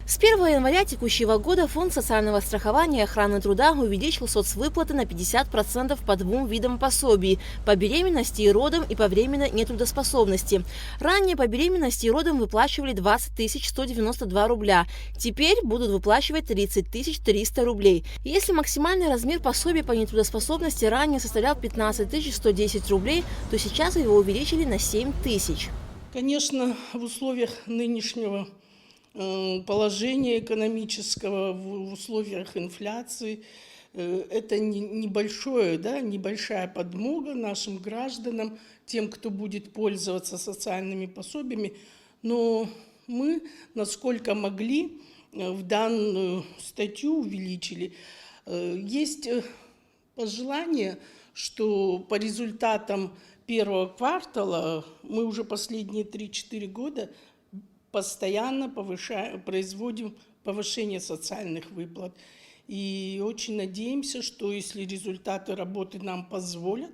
С 1 января текущего года Фонд социального страхования и охраны труда увеличил соцвыплаты на 50% по двум видам пособий – по беременности и родам и по временной нетрудоспособности. Ранее по беременности и родам выплачивали 20 192 рубля, теперь будут выплачивать 30 300 рублей. Если максимальный размер пособия по нетрудоспособности ранее составлял 15 110 рублей, то сейчас его увеличили на 7 тысяч. Конечно, в условиях нынешнего положения экономического, в условиях инфляции, это небольшая подмога нашим гражданам, тем, кто будет пользоваться социальными пособиями. Но мы, насколько могли, в данную статью увеличили. Есть пожелание, что по результатам первого квартала мы уже последние 3-4 года постоянно производим повышение социальных выплат. И очень надеемся, что если результаты работы нам позволят,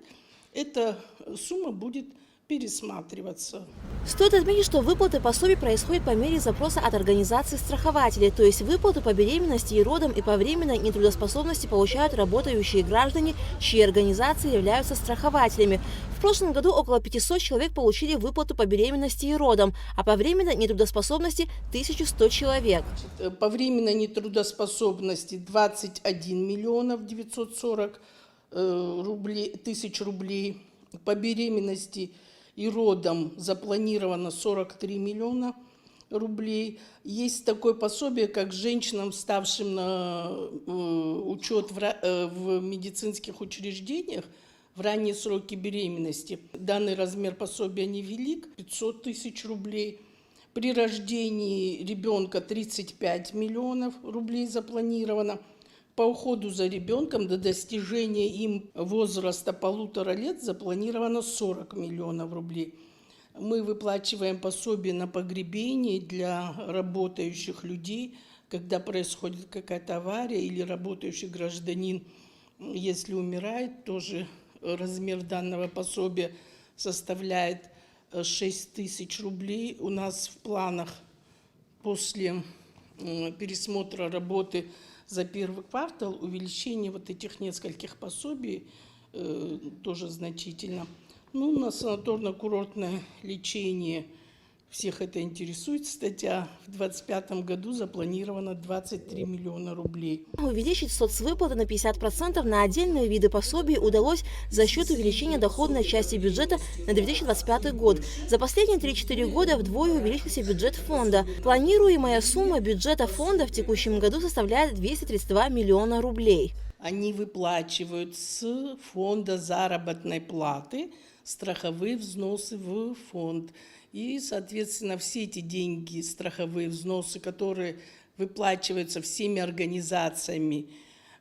эта сумма будет пересматриваться. Стоит отметить, что выплаты пособий происходят по мере запроса от организаций страхователей, то есть выплаты по беременности и родам и по временной нетрудоспособности получают работающие граждане, чьи организации являются страхователями. В прошлом году около 500 человек получили выплату по беременности и родам, а по временной нетрудоспособности 1100 человек. По временной нетрудоспособности 21 миллионов 940 тысяч рублей, по беременности и родам запланировано 43 миллиона рублей. Есть такое пособие, как женщинам, ставшим на учет в медицинских учреждениях в ранние сроки беременности. Данный размер пособия невелик – 500 тысяч рублей. При рождении ребенка 35 миллионов рублей запланировано. По уходу за ребенком до достижения им возраста 1,5 лет запланировано 40 миллионов рублей. Мы выплачиваем пособие на погребение для работающих людей, когда происходит какая-то авария или работающий гражданин, если умирает, тоже размер данного пособия составляет 6 тысяч рублей. У нас в планах после пересмотра работы за первый квартал увеличение вот этих нескольких пособий тоже значительно. Ну, на санаторно-курортное лечение всех это интересует. Статья в 2025 году запланировано 23 миллиона рублей. Увеличить соцвыплаты на 50% на отдельные виды пособий удалось за счет увеличения доходной части бюджета на 2025 год. За последние 3-4 года вдвое увеличился бюджет фонда. Планируемая сумма бюджета фонда в текущем году составляет 232 миллиона рублей. Они выплачивают с фонда заработной платы страховые взносы в фонд. И, соответственно, все эти деньги, страховые взносы, которые выплачиваются всеми организациями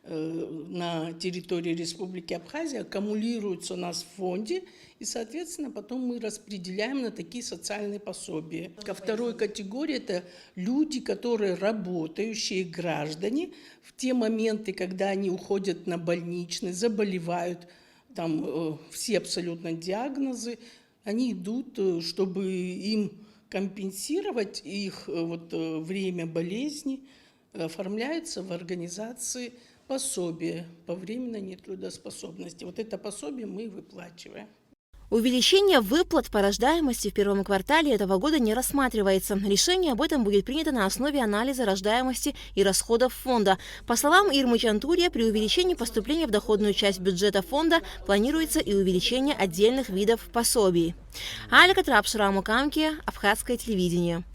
на территории Республики Абхазия, аккумулируются у нас в фонде, и, соответственно, потом мы распределяем на такие социальные пособия. Ко второй категории – это люди, которые работающие граждане в те моменты, когда они уходят на больничный, заболевают, там все абсолютно диагнозы, они идут, чтобы им компенсировать их время болезни, оформляются в организации пособия по временной нетрудоспособности. Вот это пособие мы выплачиваем. Увеличение выплат по рождаемости в первом квартале этого года не рассматривается. Решение об этом будет принято на основе анализа рождаемости и расходов фонда. По словам Ирмы Чантурья, при увеличении поступления в доходную часть бюджета фонда планируется и увеличение отдельных видов пособий. Алька Трапшрамукамки, Абхазское телевидение.